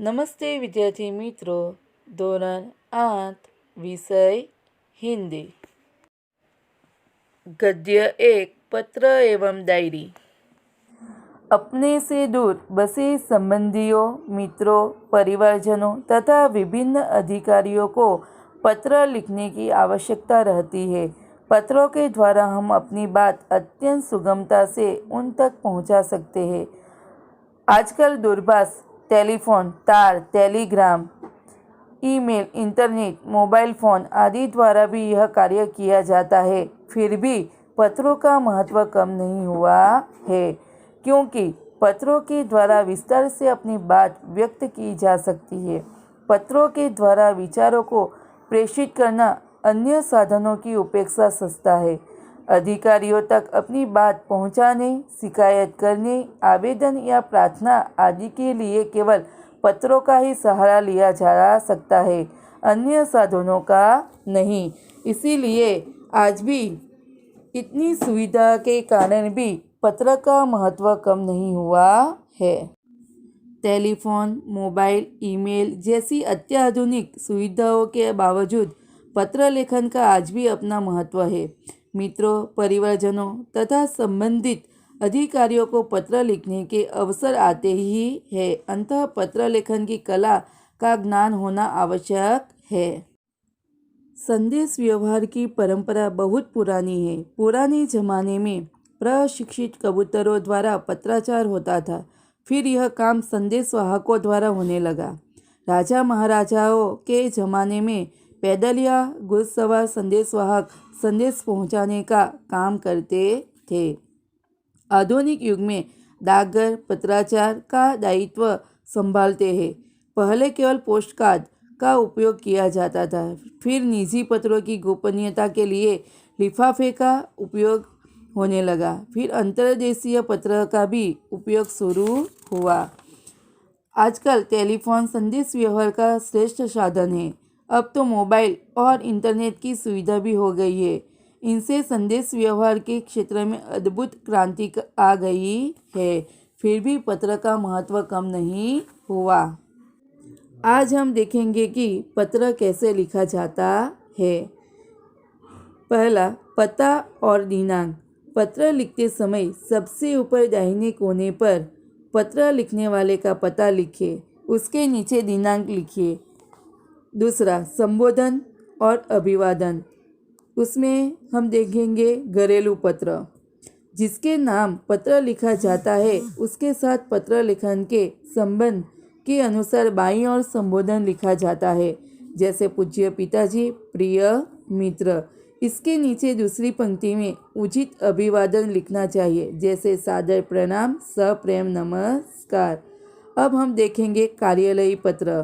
નમસ્તે વિદ્યાર્થી મિત્રો, ધોરણ 8 વિષય हिंदी। गद्य 1 पत्र एवं डायरी। अपने से दूर बसे संबंधियों, मित्रों, परिवारजनों तथा विभिन्न अधिकारियों को पत्र लिखने की आवश्यकता रहती है। पत्रों के द्वारा हम अपनी बात अत्यंत सुगमता से उन तक पहुंचा सकते हैं। आजकल दूरभाष, टेलीफोन, तार, Telegram, email, internet, mobile phone आदि द्वारा भी यह कार्य किया जाता है। फिर भी पत्रों का महत्व कम नहीं हुआ है, क्योंकि पत्रों के द्वारा विस्तार से अपनी बात व्यक्त की जा सकती है। पत्रों के द्वारा विचारों को प्रेषित करना अन्य साधनों की अपेक्षा सस्ता है। अधिकारियों तक अपनी बात पहुंचाने, शिकायत करने, आवेदन या प्रार्थना आदि के लिए केवल पत्रों का ही सहारा लिया जा सकता है, अन्य साधनों का नहीं। इसीलिए आज भी इतनी सुविधा के कारण भी पत्र का महत्व कम नहीं हुआ है। टेलीफोन, मोबाइल, ईमेल जैसी अत्याधुनिक सुविधाओं के बावजूद पत्र लेखन का आज भी अपना महत्व है। मित्रों, परिवारजनों तथा संबंधित अधिकारियों को पत्र लिखने के अवसर आते ही है। अंततः पत्र लेखन की कला का ज्ञान होना आवश्यक है। संदेश व्यवहार की परंपरा बहुत पुरानी है। पुराने जमाने में प्रशिक्षित कबूतरों द्वारा पत्राचार होता था। फिर यह काम संदेश वाहकों द्वारा होने लगा। राजा महाराजाओं के जमाने में पैदल या घुड़सवार संदेशवाहक संदेश पहुंचाने का काम करते थे। आधुनिक युग में डाकघर पत्राचार का दायित्व संभालते हैं। पहले केवल पोस्ट कार्ड का उपयोग किया जाता था, फिर निजी पत्रों की गोपनीयता के लिए लिफाफे का उपयोग होने लगा, फिर अंतर्देशीय पत्र का भी उपयोग शुरू हुआ। आजकल टेलीफोन संदेश व्यवहार का श्रेष्ठ साधन है। अब तो मोबाइल और इंटरनेट की सुविधा भी हो गई है। इनसे संदेश व्यवहार के क्षेत्र में अद्भुत क्रांति आ गई है। फिर भी पत्र का महत्व कम नहीं हुआ। आज हम देखेंगे कि पत्र कैसे लिखा जाता है। पहला, पता और दिनांक। पत्र लिखते समय सबसे ऊपर दाहिने कोने पर पत्र लिखने वाले का पता लिखिए, उसके नीचे दिनांक लिखिए। दूसरा, संबोधन और अभिवादन। उसमें हम देखेंगे घरेलू पत्र। जिसके नाम पत्र लिखा जाता है उसके साथ पत्र लेखन के संबंध के अनुसार बाईं ओर संबोधन लिखा जाता है, जैसे पूज्य पिताजी, प्रिय मित्र। इसके नीचे दूसरी पंक्ति में उचित अभिवादन लिखना चाहिए, जैसे सादर प्रणाम, सप्रेम नमस्कार। अब हम देखेंगे कार्यालयी पत्र।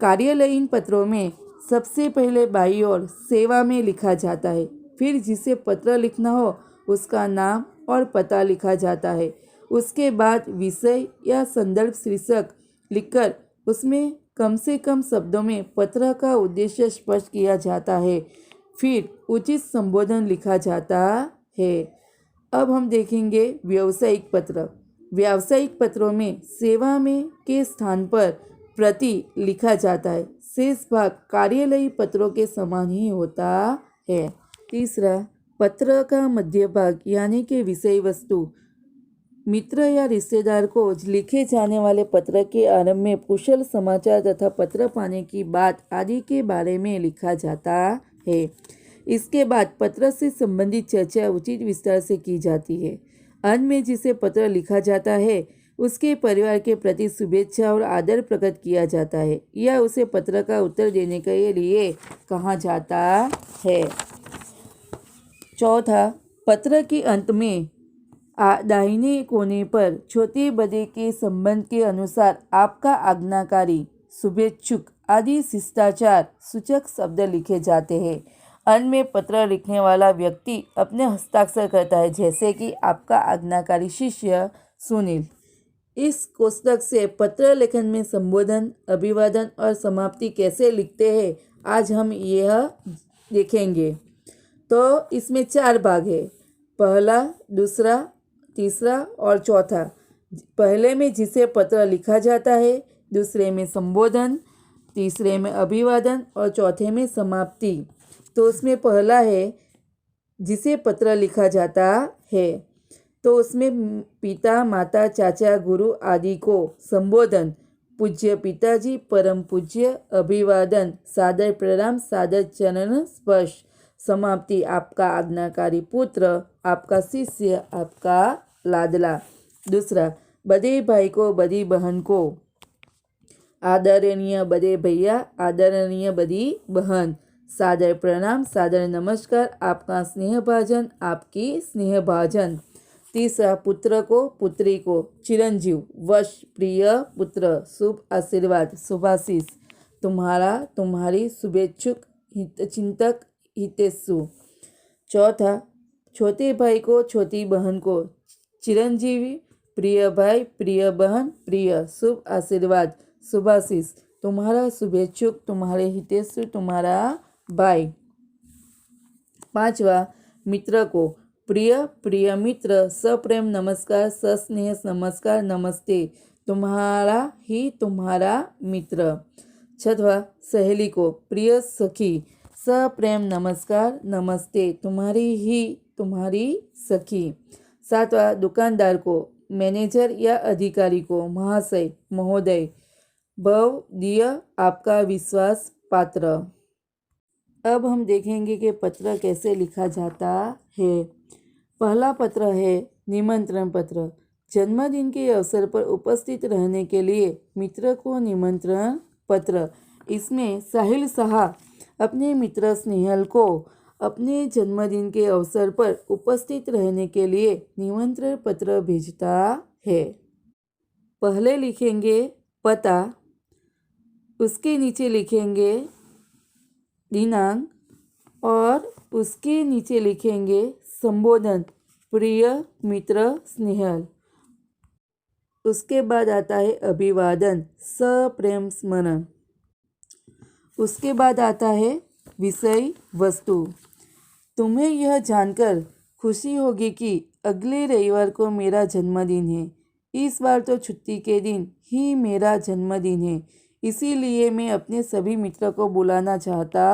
कार्यालयीन पत्रों में सबसे पहले बाईं ओर सेवा में लिखा जाता है। फिर जिसे पत्र लिखना हो उसका नाम और पता लिखा जाता है। उसके बाद विषय या संदर्भ शीर्षक लिखकर उसमें कम से कम शब्दों में पत्र का उद्देश्य स्पष्ट किया जाता है। फिर उचित संबोधन लिखा जाता है। अब हम देखेंगे व्यावसायिक पत्र। व्यावसायिक पत्रों में सेवा में के स्थान पर प्रति लिखा जाता है। शेष भाग कार्यालयी पत्रों के समान ही होता है। तीसरा, पत्र का मध्य भाग यानी कि विषय वस्तु। मित्र या रिश्तेदार को लिखे जाने वाले पत्र के आरंभ में कुशल समाचार तथा पत्र पाने की बात आदि के बारे में लिखा जाता है। इसके बाद पत्र से संबंधित चर्चा उचित विस्तार से की जाती है। अंत में जिसे पत्र लिखा जाता है उसके परिवार के प्रति शुभेच्छा और आदर प्रकट किया जाता है या उसे पत्र का उत्तर देने के लिए कहा जाता है। चौथा, पत्र के अंत में दाहिने कोने पर छोटे बड़े के संबंध के अनुसार आपका आज्ञाकारी, शुभेच्छुक आदि शिष्टाचार सूचक शब्द लिखे जाते हैं। अंत में पत्र लिखने वाला व्यक्ति अपने हस्ताक्षर करता है, जैसे कि आपका आज्ञाकारी शिष्य सुनील। इस कोष्ठक से पत्र लेखन में संबोधन, अभिवादन और समाप्ति कैसे लिखते हैं आज हम यह देखेंगे। तो इसमें 4 भाग है, पहला, दूसरा, तीसरा और चौथा। पहले में जिसे पत्र लिखा जाता है दूसरे में संबोधन, तीसरे में अभिवादन और चौथे में समाप्ति। तो उसमें पहला है जिसे पत्र लिखा जाता है, तो उसमें पिता, माता, चाचा, गुरु आदि को संबोधन, पूज्य पिताजी, परम पूज्य, अभिवादन, सादर प्रणाम, सादर चरण स्पर्श, समाप्ति आपका आज्ञाकारी पुत्र, आपका शिष्य, आपका लाडला। दूसरा, बड़े भाई को, बड़ी बहन को, आदरणीय बड़े भैया, आदरणीय बड़ी बहन, सादर प्रणाम, सादर नमस्कार, आपका स्नेह भाजन, आपकी स्नेह भाजन। तीसरा, पुत्र को, पुत्री को, चिरंजीव, वश, प्रिय पुत्र, शुभ आशीर्वाद, शुभाशीष, तुम्हारा, तुम्हारी, शुभेच्छुक, हितचिंतक, हितेशु। चौथा, छोटे भाई को, छोटी बहन को, चिरंजीवी, प्रिय भाई, प्रिय बहन, प्रिय, शुभ आशीर्वाद, शुभाशीष, तुम्हारा, शुभेच्छुक, तुम्हारे, हितेशु, तुम्हारा भाई। पांचवा, मित्र को, प्रिय, प्रिय मित्र, सप्रेम नमस्कार, सस्नेह नमस्कार, नमस्ते, तुम्हारा ही तुम्हारा मित्र। छठवा, सहेली को, प्रिय सखी, सप्रेम नमस्कार, नमस्ते, तुम्हारी ही तुम्हारी सखी। सातवां, दुकानदार को, मैनेजर या अधिकारी को, महाशय, महोदय, भव दिय, आपका विश्वास पात्र। अब हम देखेंगे कि पत्र कैसे लिखा जाता है। पहला पत्र है निमंत्रण पत्र। जन्मदिन के अवसर पर उपस्थित रहने के लिए मित्र को निमंत्रण पत्र। इसमें साहिल शाह अपने मित्र स्नेहल को अपने जन्मदिन के अवसर पर उपस्थित रहने के लिए निमंत्रण पत्र भेजता है। पहले लिखेंगे पता, उसके नीचे लिखेंगे दिनांक और उसके नीचे लिखेंगे संबोधन, प्रिय मित्र स्नेहल। उसके बाद आता है अभिवादन, सप्रेम स्मरण। उसके बाद आता है विषय वस्तु। तुम्हें यह जानकर खुशी होगी कि अगले रविवार को मेरा जन्मदिन है। इस बार तो छुट्टी के दिन ही मेरा जन्मदिन है, इसीलिए मैं अपने सभी मित्रों को बुलाना चाहता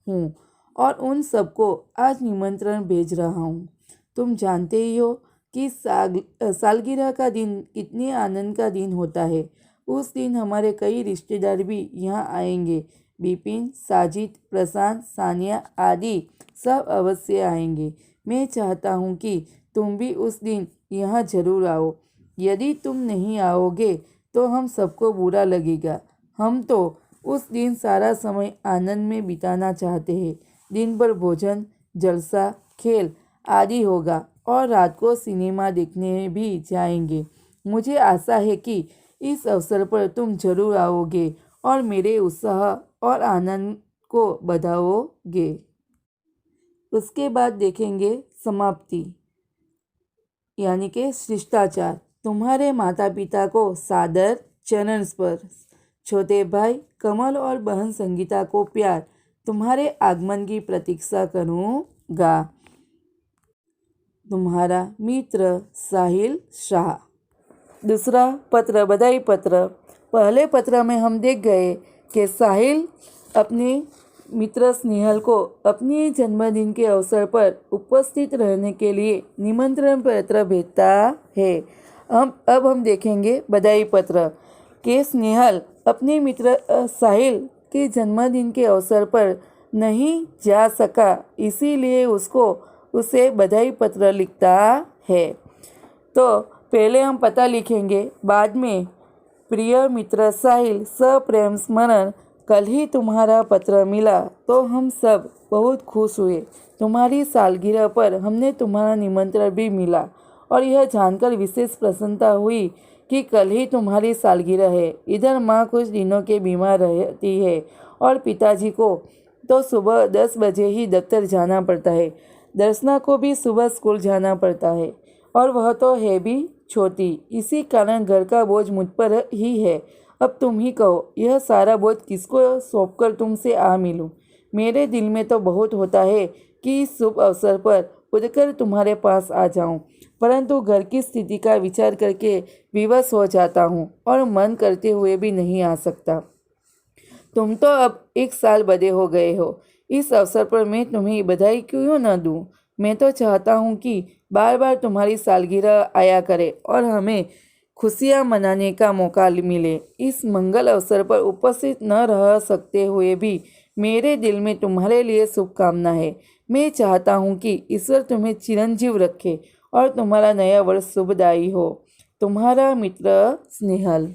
हूँ और उन सबको आज निमंत्रण भेज रहा हूँ। तुम जानते ही हो कि सालगिरह का दिन कितने आनंद का दिन होता है। उस दिन हमारे कई रिश्तेदार भी यहाँ आएंगे। बिपिन, साजिद, प्रशांत, सानिया आदि सब अवश्य आएंगे। मैं चाहता हूँ कि तुम भी उस दिन यहाँ जरूर आओ। यदि तुम नहीं आओगे तो हम सबको बुरा लगेगा। हम तो उस दिन सारा समय आनंद में बिताना चाहते हैं। दिन भर भोजन, जलसा, खेल आदि होगा और रात को सिनेमा देखने भी जाएंगे। मुझे आशा है कि इस अवसर पर तुम जरूर आओगे और मेरे उत्साह और आनंद को बढ़ाओगे। उसके बाद देखेंगे समाप्ति, यानी कि शिष्टाचार। तुम्हारे माता पिता को सादर चरण स्पर्श। छोटे भाई कमल और बहन संगीता को प्यार। तुम्हारे आगमन की प्रतीक्षा करूँगा। तुम्हारा मित्र साहिल शाह। दूसरा पत्र, बधाई पत्र। पहले पत्र में हम देख गए कि साहिल अपने मित्र स्नेहल को अपने जन्मदिन के अवसर पर उपस्थित रहने के लिए निमंत्रण पत्र भेजता है। अब हम देखेंगे बधाई पत्र कि स्नेहल अपने मित्र साहिल के जन्मदिन के अवसर पर नहीं जा सका, इसीलिए उसे बधाई पत्र लिखता है। तो पहले हम पता लिखेंगे, बाद में प्रिय मित्र साहिल, सप्रेम स्मरण, कल ही तुम्हारा पत्र मिला तो हम सब बहुत खुश हुए। तुम्हारी सालगिरह पर हमने तुम्हारा निमंत्रण भी मिला और यह जानकर विशेष प्रसन्नता हुई कि कल ही तुम्हारी सालगिरह है। इधर माँ कुछ दिनों के बीमार रहती है और पिताजी को तो सुबह 10 बजे ही दफ्तर जाना पड़ता है। दर्शना को भी सुबह स्कूल जाना पड़ता है और वह तो है भी छोटी, इसी कारण घर का बोझ मुझ पर ही है। अब तुम ही कहो, यह सारा बोझ किसको सौंपकर तुमसे आ मिलूं? मेरे दिल में तो बहुत होता है कि इस शुभ अवसर पर उड़कर तुम्हारे पास आ जाऊं, परंतु घर की स्थिति का विचार करके विवश हो जाता हूँ और मन करते हुए भी नहीं आ सकता। तुम तो अब 1 साल बड़े हो गए हो। इस अवसर पर मैं तुम्हें बधाई क्यों न दूं? मैं तो चाहता हूँ कि बार बार तुम्हारी सालगिरह आया करे और हमें खुशियाँ मनाने का मौका मिले। इस मंगल अवसर पर उपस्थित न रह सकते हुए भी मेरे दिल में तुम्हारे लिए शुभकामना है। मैं चाहता हूँ कि ईश्वर तुम्हें चिरंजीव रखे और तुम्हारा नया वर्ष शुभदायी हो। तुम्हारा मित्र स्नेहल।